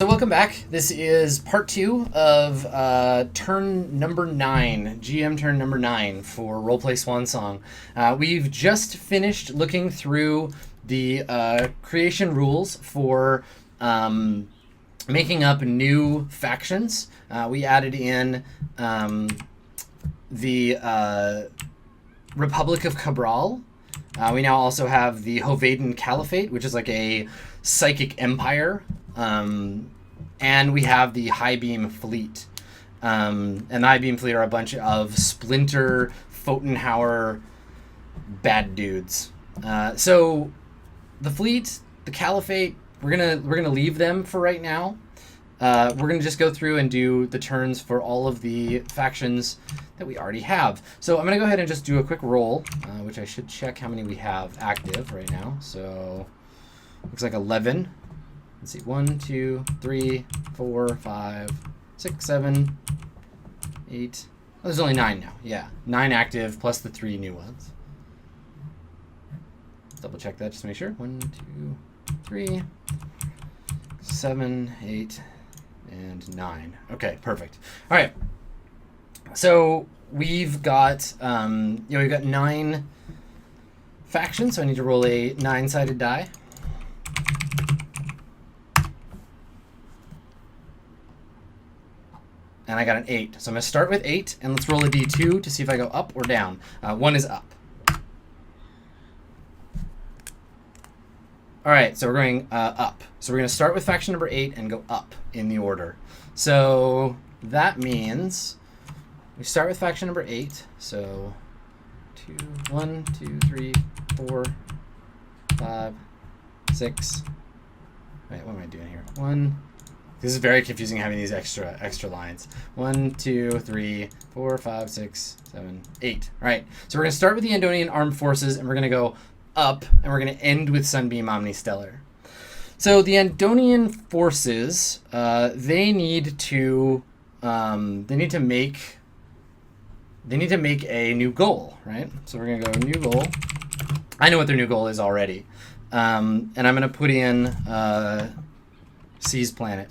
So welcome back. This is part 2 of turn number 9, GM turn number 9 for RollPlay Swan Song. We've just finished looking through the creation rules for making up new factions. We added in the Republic of Cabral. We now also have the Hovaden Caliphate, which is like a psychic empire. And we have the High Beam Fleet. And the High Beam Fleet are a bunch of Splinter, Pfotenhauer bad dudes. So the fleet, the Caliphate, we're gonna leave them for right now. We're gonna just go through and do the turns for all of the factions that we already have. So I'm gonna go ahead and just do a quick roll, which I should check how many we have active right now. So looks like 11. Let's see, 1, 2, 3, 4, 5, 6, 7, 8. Oh, there's only 9 now. Yeah, 9 active plus the 3 new ones. Double check that just to make sure. 1, 2, 3, 7, 8, and 9. Okay, perfect. All right. So we've got we've got 9 factions. So I need to roll a 9-sided die. And I got an 8. So I'm going to start with 8, and let's roll a d2 to see if I go up or down. 1 is up. All right, so we're going up. So we're going to start with faction number 8 and go up in the order. So that means we start with faction number 8. So 1, 2, 3, 4, 5, 6. Wait, what am I doing here? 1. This is very confusing having these extra lines. 1, 2, 3, 4, 5, 6, 7, 8. All right. So we're going to start with the Andonian Armed Forces, and we're going to go up, and we're going to end with Sunbeam Omnistellar. So the Andonian forces, they need to make a new goal, right? So we're going to go new goal. I know what their new goal is already, and I'm going to put in seize planet.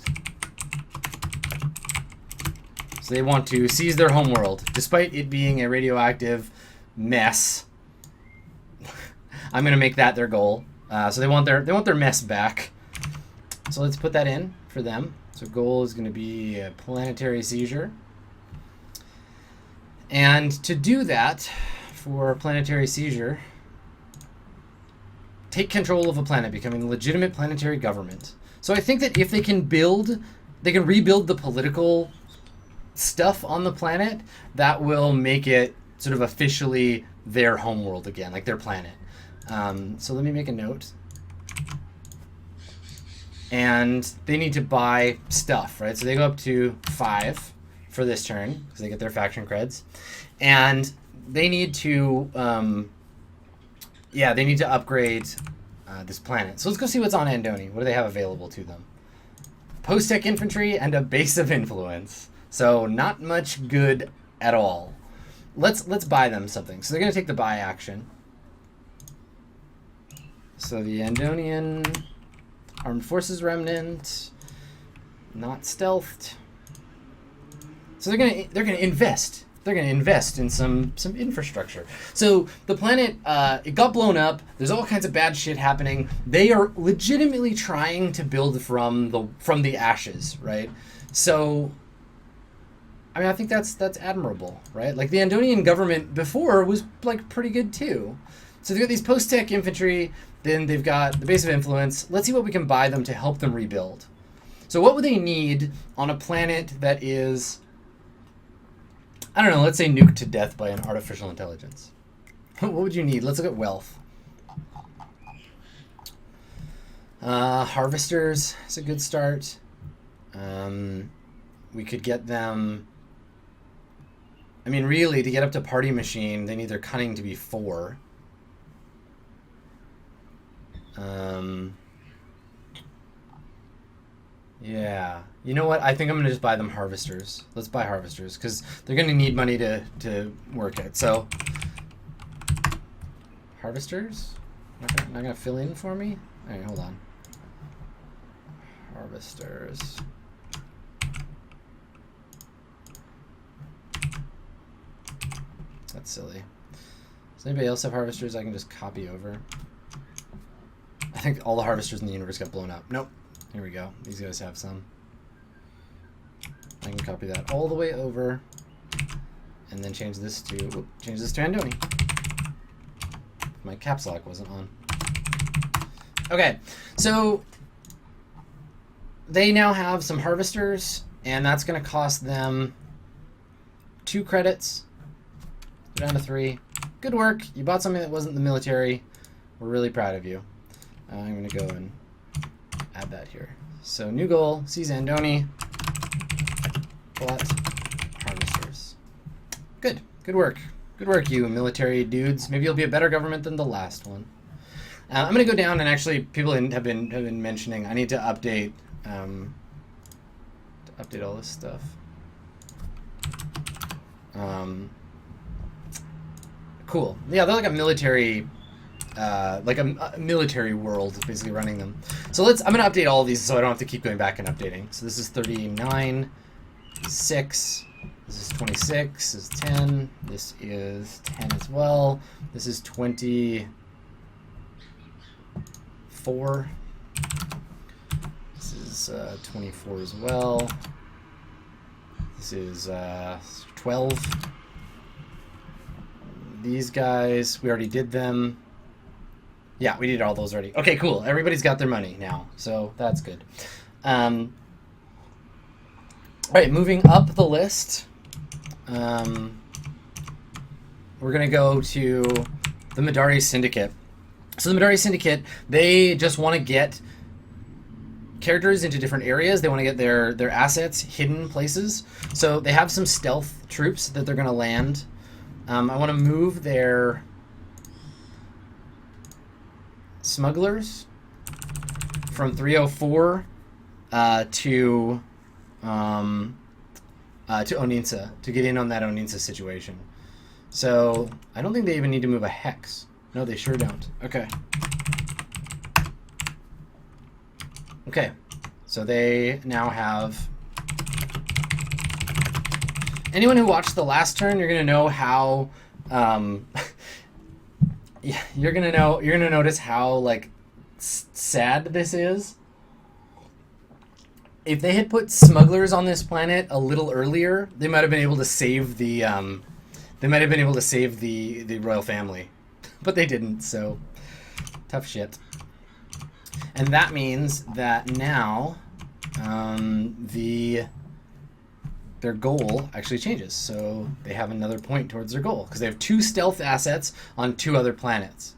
So they want to seize their homeworld, despite it being a radioactive mess. I'm gonna make that their goal. So they want their mess back. So let's put that in for them. So goal is gonna be a planetary seizure. And to do that, for planetary seizure, take control of a planet, becoming a legitimate planetary government. So I think that if they can rebuild the political stuff on the planet, that will make it sort of officially their homeworld again, like their planet. So let me make a note. And they need to buy stuff, right? So they go up to 5 for this turn, because they get their faction creds. And they need to, they need to upgrade this planet. So let's go see what's on Andoni. What do they have available to them? Post-tech infantry and a base of influence. So not much good at all. Let's buy them something. So they're going to take the buy action. So the Andonian Armed Forces Remnant, not stealthed. So they're going to invest. They're going to invest in some infrastructure. So the planet, it got blown up. There's all kinds of bad shit happening. They are legitimately trying to build from the ashes, right? So, I mean, I think that's admirable, right? Like the Andonian government before was like pretty good too. So they've got these post-tech infantry. Then they've got the base of influence. Let's see what we can buy them to help them rebuild. So what would they need on a planet that is, I don't know, let's say nuked to death by an artificial intelligence? What would you need? Let's look at wealth. Harvesters is a good start. We could get them, I mean, really, to get up to party machine, they need their cunning to be 4. Yeah. You know what? I think I'm going to just buy them harvesters. Let's buy harvesters, because they're going to need money to work it. So, harvesters? Not going to fill in for me? All right, hold on. harvesters. That's silly. Does anybody else have harvesters I can just copy over? I think all the harvesters in the universe got blown up. Nope. Here we go. These guys have some. I can copy that all the way over, and then change this to Andoni. My caps lock wasn't on. Okay, so they now have some harvesters, and that's going to cost them 2 credits. Go down to 3. Good work. You bought something that wasn't the military. We're really proud of you. I'm going to go and add that here. So new goal, seize Andoni. But harvesters. Good. Good work. Good work, you military dudes. Maybe you'll be a better government than the last one. I'm going to go down and actually, people have been mentioning I need to update all this stuff. Cool. Yeah, they're like a military, military world, basically running them. So I'm going to update all of these so I don't have to keep going back and updating. So this is 39, 6. This is 26. This is 10. This is 10 as well. This is 24. This is 24 as well. This is 12. These guys, we already did them. Yeah, we did all those already. Okay, cool. Everybody's got their money now, so that's good. All right, moving up the list. We're going to go to the Madori Syndicate. So the Madori Syndicate, they just want to get characters into different areas. They want to get their assets hidden places. So they have some stealth troops that they're going to land. I want to move their smugglers from 304 to Oninsa, to get in on that Oninsa situation. So I don't think they even need to move a hex. No, they sure don't. Okay. Okay. So they now have... Anyone who watched the last turn, you're gonna know how you're gonna notice how like sad this is. If they had put smugglers on this planet a little earlier, they might have been able to save the the royal family, but they didn't. So tough shit. And that means that now their goal actually changes. So they have another point towards their goal because they have 2 stealth assets on 2 other planets.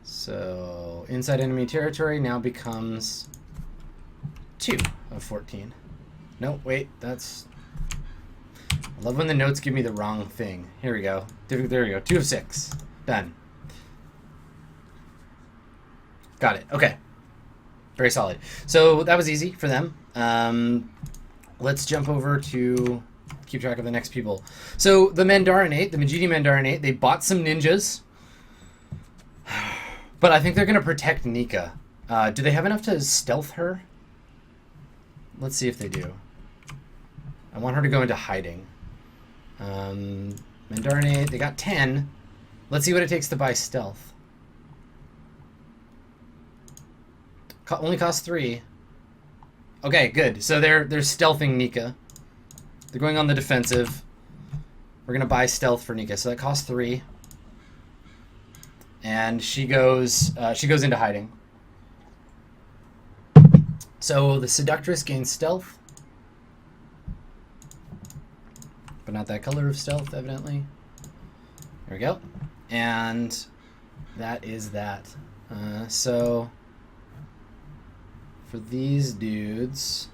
So inside enemy territory now becomes 2 of 14. No, wait, that's... I love when the notes give me the wrong thing. Here we go. There we go. 2 of 6. Done. Got it. Okay. Very solid. So that was easy for them. Let's jump over to keep track of the next people. So the Mandarinate, the Majidi Mandarinate, they bought some ninjas. But I think they're going to protect Nika. Do they have enough to stealth her? Let's see if they do. I want her to go into hiding. Mandarinate, they got 10. Let's see what it takes to buy stealth. Only costs 3. Okay, good. So they're stealthing Nika. They're going on the defensive. We're gonna buy stealth for Nika, so that costs 3. And she goes into hiding. So the Seductress gains stealth, but not that color of stealth, evidently. There we go. And that is that. So for these dudes...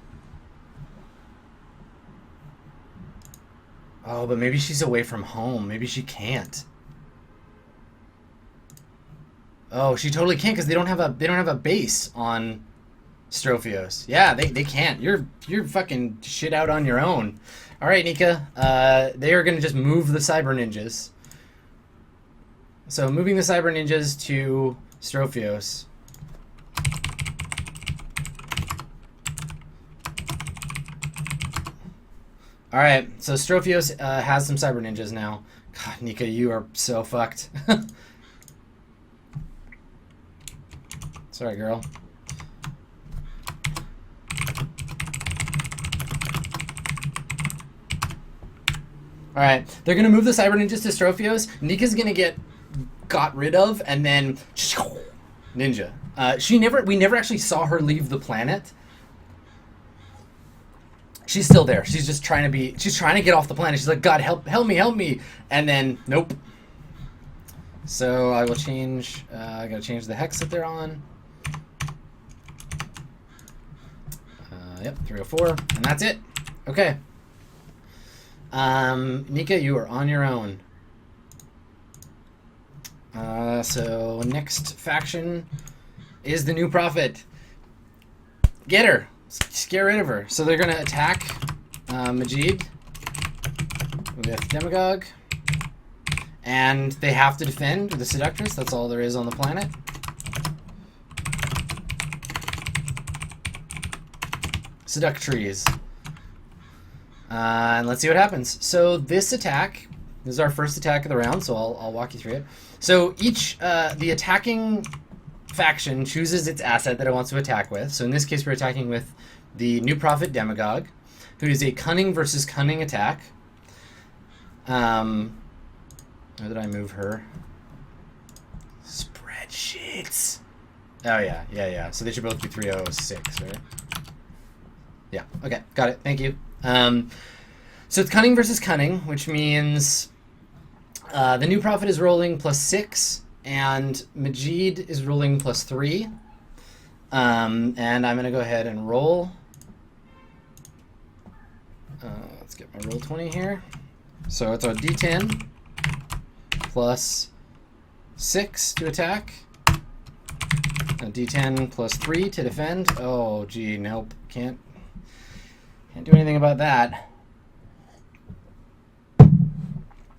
Oh, but maybe she's away from home. Maybe she can't. Oh, she totally can't because they don't have a base on Strophios. Yeah, they can't. You're fucking shit out on your own. All right, Nika. They are gonna just move the Cyber Ninjas. So moving the Cyber Ninjas to Strophios. All right, so Strophios has some Cyber Ninjas now. God, Nika, you are so fucked. Sorry, girl. All right, they're gonna move the Cyber Ninjas to Strophios. Nika's gonna get got rid of, and then ninja. We never actually saw her leave the planet. She's still there. She's just trying to get off the planet. She's like, God, help me. And then, nope. So I will change, I gotta change the hex that they're on. Yep, 304, and that's it. Okay. Nika, you are on your own. So next faction is the New Prophet. Get her. Just get rid of her. So they're going to attack Majid with Demagogue. And they have to defend with the Seductress. That's all there is on the planet. Seductries. And let's see what happens. So this attack, this is our first attack of the round, so I'll walk you through it. So each, the attacking faction chooses its asset that it wants to attack with. So in this case, we're attacking with the New Prophet Demagogue, who is a cunning versus cunning attack. How did I move her? Spreadsheets. Oh, yeah. So they should both be 306, right? Yeah, okay, got it. Thank you. So it's cunning versus cunning, which means the New Prophet is rolling +6, and Majid is rolling +3. And I'm going to go ahead and roll. Let's get my roll 20 here. So it's a D10 +6 to attack. A D10 +3 to defend. Oh, gee, nope. Can't do anything about that.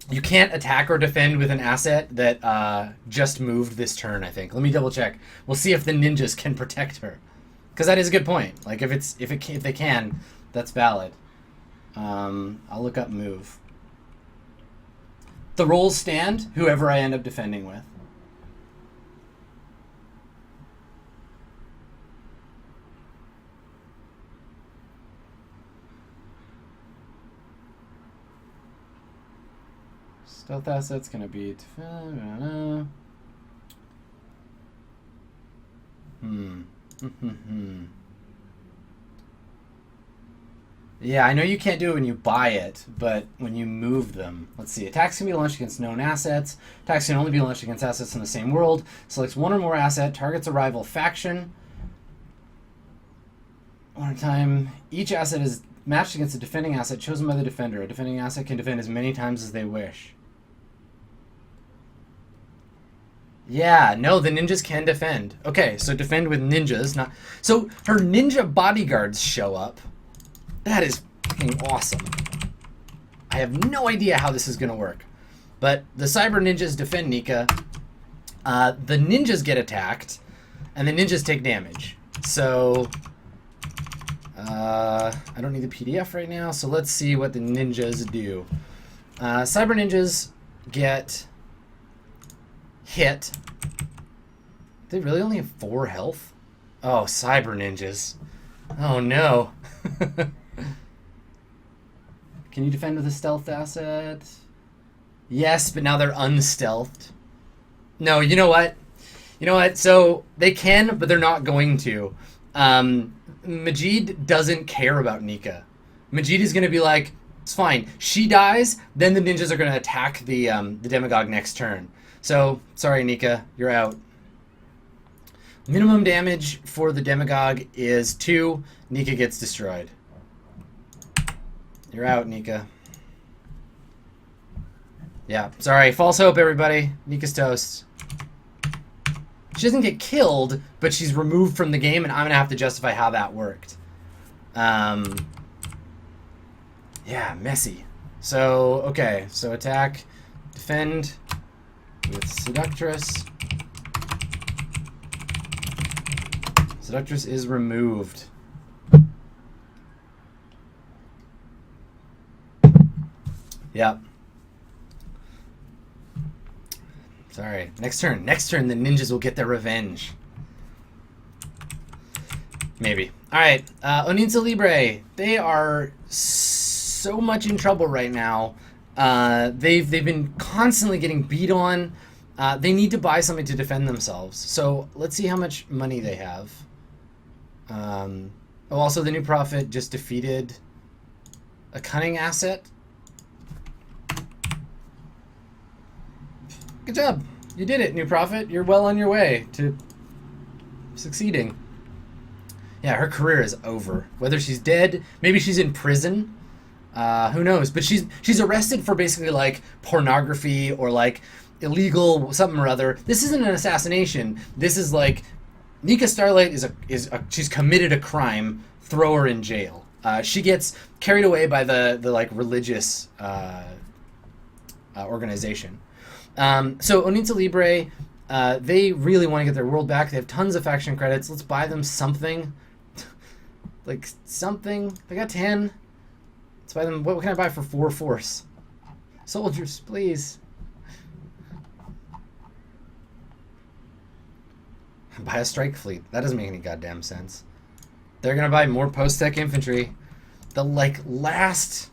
You can't attack or defend with an asset that just moved this turn, I think. Let me double check. We'll see if the ninjas can protect her. Because that is a good point. Like, if they can, that's valid. I'll look up move. The rolls stand, whoever I end up defending with. Stealth asset's gonna be Yeah, I know you can't do it when you buy it, but when you move them. Let's see. Attacks can be launched against known assets. Attacks can only be launched against assets in the same world. Selects one or more asset, targets a rival faction. One time, each asset is matched against a defending asset chosen by the defender. A defending asset can defend as many times as they wish. Yeah, no, the ninjas can defend. Okay, so defend with ninjas. Not so her ninja bodyguards show up. That is fucking awesome. I have no idea how this is going to work. But the cyber ninjas defend Nika. The ninjas get attacked, and the ninjas take damage. So, I don't need the PDF right now, so let's see what the ninjas do. Cyber ninjas get hit. They really only have 4 health? Oh, cyber ninjas. Oh, no. Can you defend with a stealth asset? Yes, but now they're unstealthed. No, you know what? You know what? So they can, but they're not going to. Majid doesn't care about Nika. Majid is going to be like, it's fine. She dies, then the ninjas are going to attack the Demagogue next turn. So, sorry, Nika, you're out. Minimum damage for the Demagogue is 2. Nika gets destroyed. You're out, Nika. Yeah, sorry. False hope, everybody. Nika's toast. She doesn't get killed, but she's removed from the game, and I'm going to have to justify how that worked. Yeah, messy. So, okay. So attack, defend with Seductress. Seductress is removed. Yep. Sorry. Next turn. Next turn, the ninjas will get their revenge. Maybe. All right. Onin Libre. They are so much in trouble right now. They've been constantly getting beat on. They need to buy something to defend themselves. So let's see how much money they have. Also, the new prophet just defeated a cunning asset. Good job. You did it, new prophet. You're well on your way to succeeding. Yeah, her career is over. Whether she's dead, maybe she's in prison. Who knows? But she's arrested for basically like pornography or like illegal something or other. This isn't an assassination. This is like Nika Starlight she's committed a crime. Throw her in jail. She gets carried away by the like religious organization. So Onin Libre, they really want to get their world back. They have tons of faction credits. Let's buy them something. Like something. They got 10. Let's buy them. What can I buy for 4 force? Soldiers, please. Buy a strike fleet. That doesn't make any goddamn sense. They're gonna buy more post-tech infantry. The last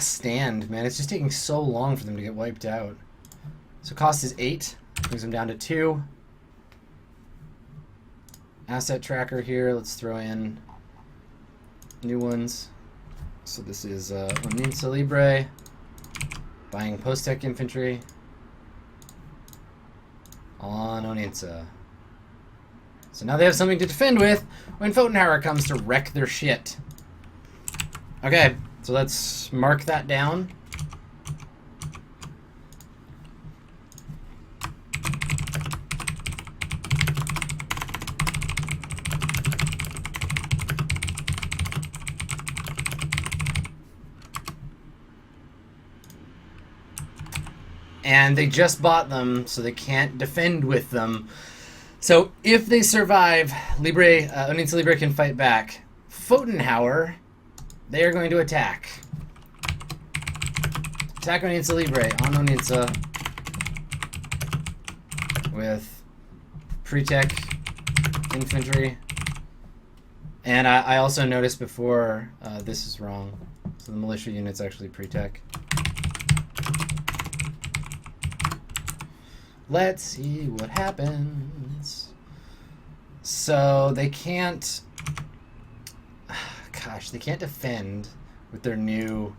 stand, man. It's just taking so long for them to get wiped out. So cost is 8. Brings them down to 2. Asset tracker here. Let's throw in new ones. So this is Onin Libre. Buying post-tech infantry. On Oninsa. So now they have something to defend with when Photonhauer comes to wreck their shit. Okay, so let's mark that down. And they just bought them, so they can't defend with them. So if they survive, Onin Libre can fight back. Photonhauer, they are going to attack. Attack Onin Libre on Oninsa with pre-tech infantry. And I also noticed before this is wrong. So the militia unit's actually pre-tech. Let's see what happens. So they can't... Gosh, they can't defend with their new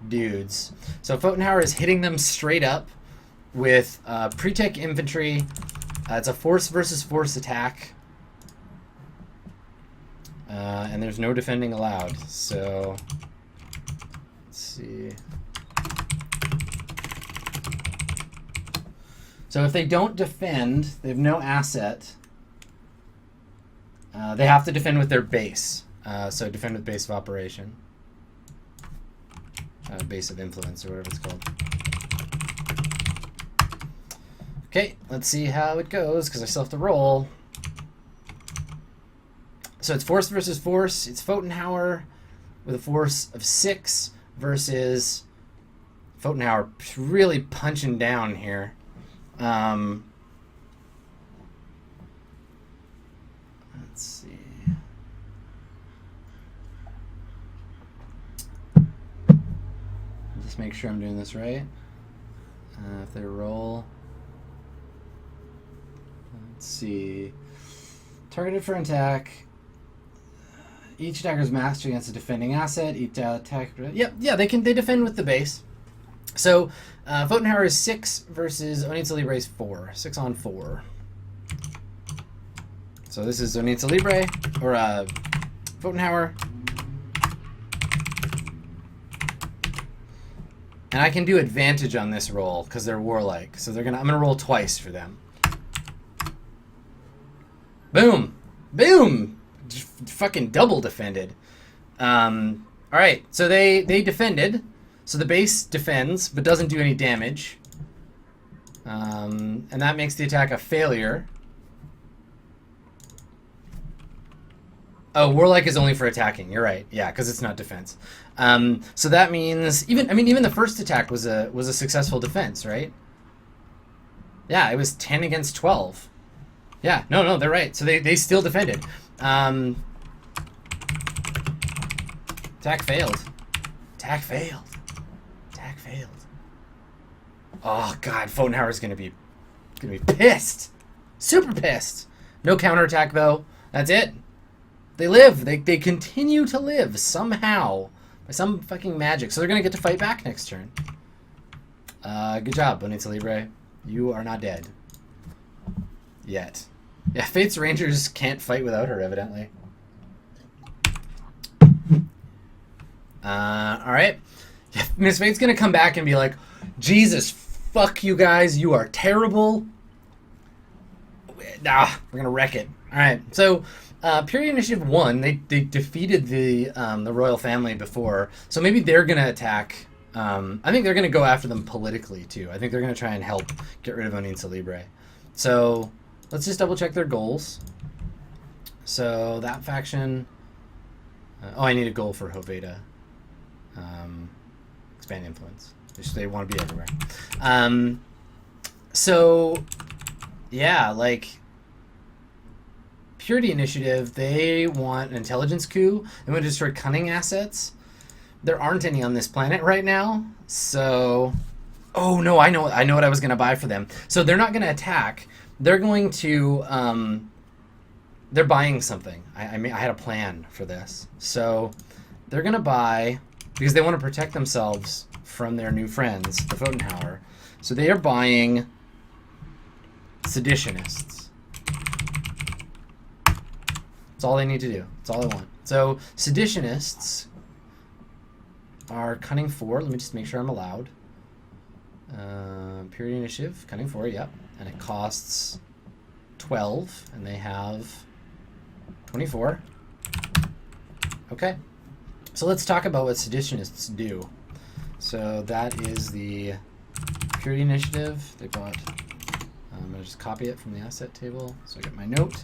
dudes. So Photonhauer is hitting them straight up with pre-tech infantry. It's a force versus force attack. And there's no defending allowed. So let's see. So if they don't defend, they have no asset. They have to defend with their base. So defend with base of operation. Base of influence, or whatever it's called. Okay, let's see how it goes, because I still have to roll. So it's force versus force. It's Photonhauer with a force of 6 versus Photonhauer really punching down here. Let's see. Just make sure I'm doing this right. If they roll. Let's see. Targeted for attack. Each attacker is matched against a defending asset. Each attack. Yep, yeah, they defend with the base. So Photonhauer is 6 versus Onin Libre is 4. 6 on 4. So this is Onin Libre or Photonhauer. And I can do advantage on this roll because they're warlike. So I'm gonna roll twice for them. Boom! Boom! Just fucking double defended. Alright, so they defended. So the base defends, but doesn't do any damage. And that makes the attack a failure. Oh, warlike is only for attacking. You're right. Yeah, because it's not defense. So that means even the first attack was a successful defense, right? Yeah, it was 10 against 12. Yeah, no, they're right. So they still defended. Attack failed. Attack failed. Attack failed. Oh God, Photonhauer's gonna be pissed. Super pissed. No counterattack though. That's it. They live. They continue to live somehow by some fucking magic. So they're gonna get to fight back next turn. Good job, Onin Libre. You are not dead yet. Yeah, Fate's Rangers can't fight without her, evidently. All right. Yeah, Miss Fate's gonna come back and be like, Jesus, fuck you guys. You are terrible. We're gonna wreck it. All right. So, Period Initiative 1, they defeated the royal family before, so maybe they're gonna attack. I think they're gonna go after them politically too. I think they're gonna try and help get rid of Onin Libre. So let's just double check their goals. So that faction. I need a goal for Hoveda. Expand influence. They want to be everywhere. So yeah, like Purity Initiative, they want an intelligence coup. They want to destroy cunning assets. There aren't any on this planet right now, so... Oh, no, I know what I was going to buy for them. So they're not going to attack. They're going to... they're buying something. I had a plan for this. So they're going to buy... Because they want to protect themselves from their new friends, the Photonhauer. So they are buying seditionists. That's all they need to do. That's all I want. So seditionists are cunning 4. Let me just make sure I'm allowed. Purity Initiative, cunning 4, yep. And it costs 12, and they have 24. Okay. So let's talk about what seditionists do. So that is the Purity Initiative. They bought... I'm going to just copy it from the asset table so I get my note.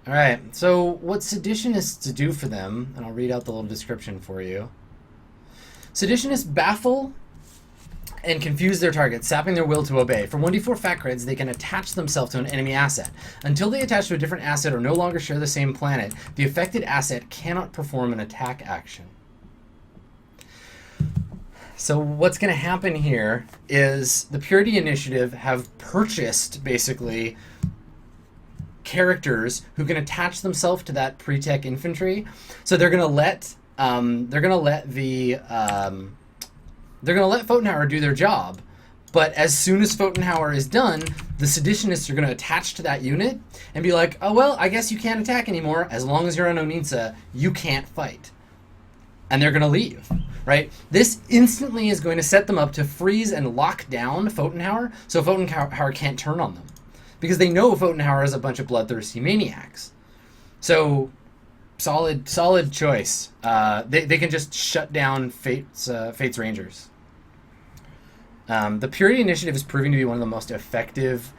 All right, so what seditionists do for them, and I'll read out the little description for you. Seditionists baffle and confuse their targets, sapping their will to obey. For 1d4 fat creds, they can attach themselves to an enemy asset. Until they attach to a different asset or no longer share the same planet, the affected asset cannot perform an attack action. So what's going to happen here is the Purity Initiative have purchased, basically, characters who can attach themselves to that pre-tech infantry. So they're gonna let Photonhauer do their job, but as soon as Photonhauer is done, the seditionists are gonna attach to that unit and be like, oh well, I guess you can't attack anymore. As long as you're on Oninsa, you can't fight. And they're gonna leave, right? This instantly is going to set them up to freeze and lock down Photonhauer, so Photonhauer can't turn on them. Because they know Photonhauer is a bunch of bloodthirsty maniacs. So, solid choice. They can just shut down Fate's Rangers. The Purity Initiative is proving to be one of the most effective,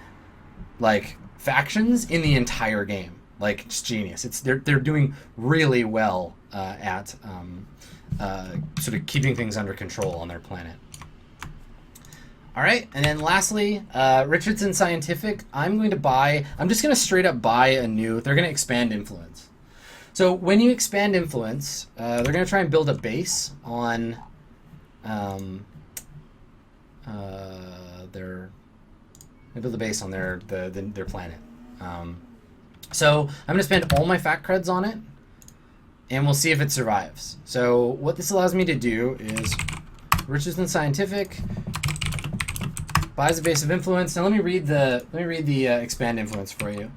factions in the entire game. It's genius. They're doing really well at sort of keeping things under control on their planet. All right, and then lastly, Richardson Scientific. I'm just going to straight up buy a new. They're going to expand influence. So when you expand influence, they're going to try and build a base on their planet. So I'm going to spend all my fat creds on it, and we'll see if it survives. So what this allows me to do is Richardson Scientific buys a base of influence. Now let me read the expand influence for you.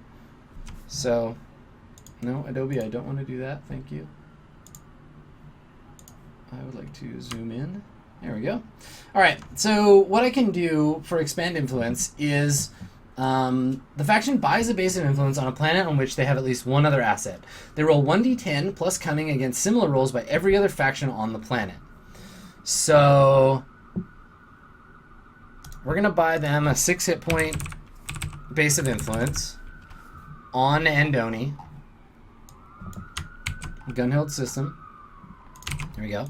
So, no, Adobe, I don't want to do that. Thank you. I would like to zoom in. There we go. All right. So what I can do for expand influence is the faction buys a base of influence on a planet on which they have at least one other asset. They roll 1d10 plus cunning against similar rolls by every other faction on the planet. So we're going to buy them a 6 hit point base of influence. on Andoni. Gun-held system. There we go.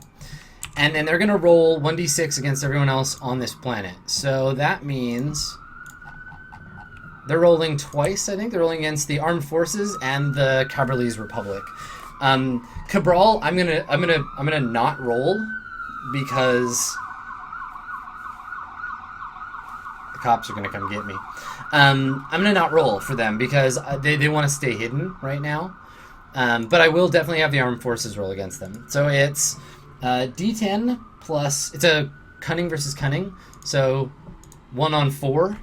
And then they're going to roll 1d6 against everyone else on this planet. So that means they're rolling twice, I think. They're rolling against the Armed Forces and the Caberlese Republic. Cabral, I'm gonna not roll because the cops are gonna come get me. I'm gonna not roll for them because they want to stay hidden right now. But I will definitely have the Armed Forces roll against them. So it's D10 plus, it's a cunning versus cunning. So 1 on 4.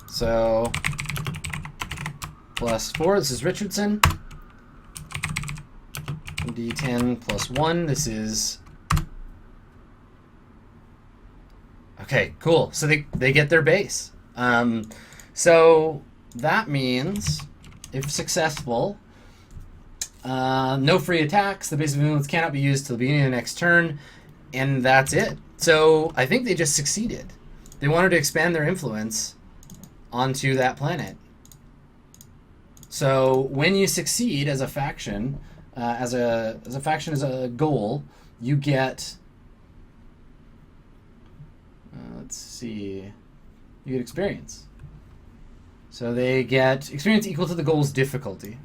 So plus 4, this is Richardson. D10 plus 1, this is... Okay, cool. So they get their base. So that means, if successful, no free attacks. The base of influence cannot be used till the beginning of the next turn, and that's it. So I think they just succeeded. They wanted to expand their influence onto that planet. So when you succeed as a faction, as a goal, you get. Let's see. You get experience. So they get experience equal to the goal's difficulty.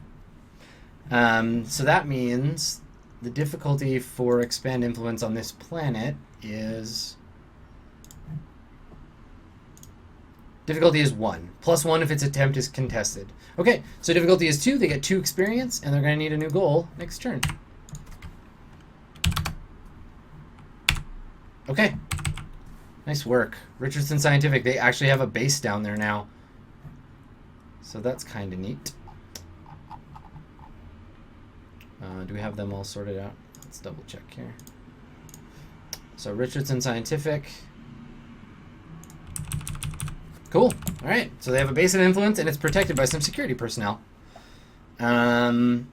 So that means the difficulty for expand influence on this planet is... Difficulty is 1. Plus 1 if its attempt is contested. Okay, so difficulty is 2. They get 2 experience, and they're going to need a new goal next turn. Okay. Nice work. Richardson Scientific, they actually have a base down there now. So that's kind of neat. Do we have them all sorted out? Let's double check here. So Richardson Scientific. Cool. All right. So they have a base of influence, and it's protected by some security personnel. And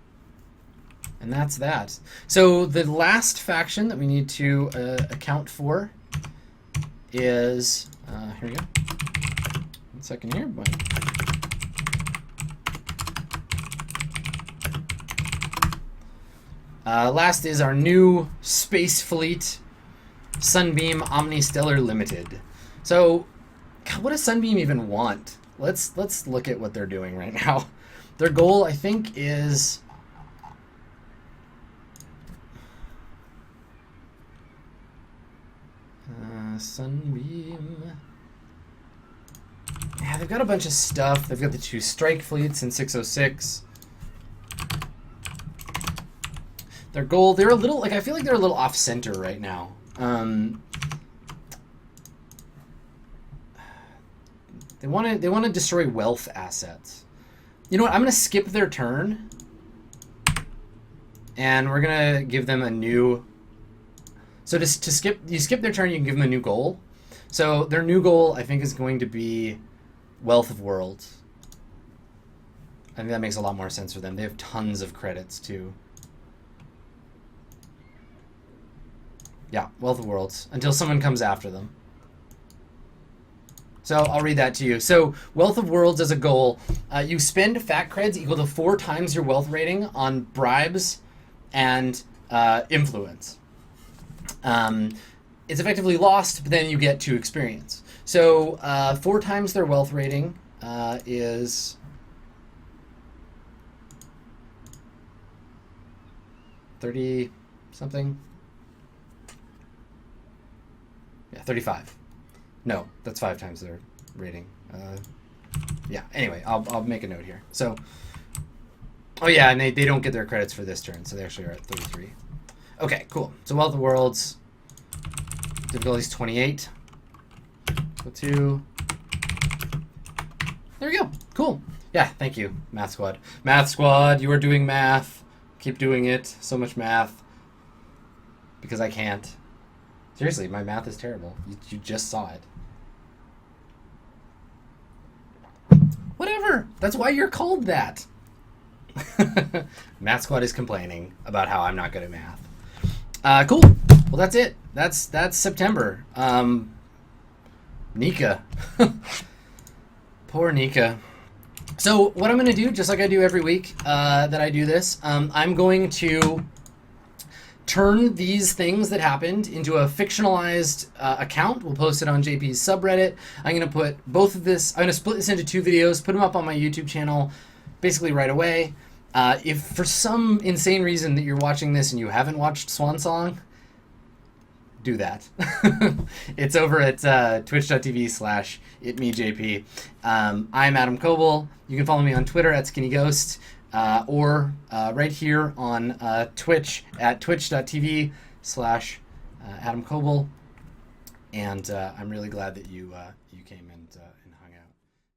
that's that. So the last faction that we need to account for is... here we go. 1 second here. Last is our new space fleet, Sunbeam Omnistellar Limited. So, God, what does Sunbeam even want? Let's look at what they're doing right now. Their goal, I think, is Sunbeam. Yeah, they've got a bunch of stuff. They've got the 2 strike fleets in 606. Their goal, they're a little, like, I feel like they're a little off-center right now. They want to destroy wealth assets. You know what? I'm going to skip their turn, and we're going to give them a new... So you skip their turn, you can give them a new goal. So their new goal, I think, is going to be Wealth of Worlds. I think that makes a lot more sense for them. They have tons of credits, too. Yeah, Wealth of Worlds, until someone comes after them. So I'll read that to you. So Wealth of Worlds as a goal, you spend fact creds equal to 4 times your wealth rating on bribes and influence. It's effectively lost, but then you get 2 experience. So 4 times their wealth rating is 30 something. Yeah, 35. No, that's 5 times their rating. Yeah, anyway, I'll make a note here. So, oh yeah, and they don't get their credits for this turn, so they actually are at 33. Okay, cool. So Wealth of Worlds, difficulty is 28. Go 2. There we go. Cool. Yeah, thank you, Math Squad. Math Squad, you are doing math. Keep doing it. So much math. Because I can't. Seriously, my math is terrible. You just saw it. Whatever. That's why you're called that. Math Squad is complaining about how I'm not good at math. Cool. Well, that's it. That's September. Nika. Poor Nika. So what I'm going to do, just like I do every week that I do this, I'm going to turn these things that happened into a fictionalized account. We'll post it on JP's subreddit. I'm going to put both of this, I'm going to split this into 2 videos, put them up on my YouTube channel basically right away. If for some insane reason that you're watching this and you haven't watched Swan Song, do that. It's over at twitch.tv/itmejp. I'm Adam Coble. You can follow me on Twitter at SkinnyGhost, or right here on Twitch at twitch.tv/Adam Coble. And I'm really glad that you came and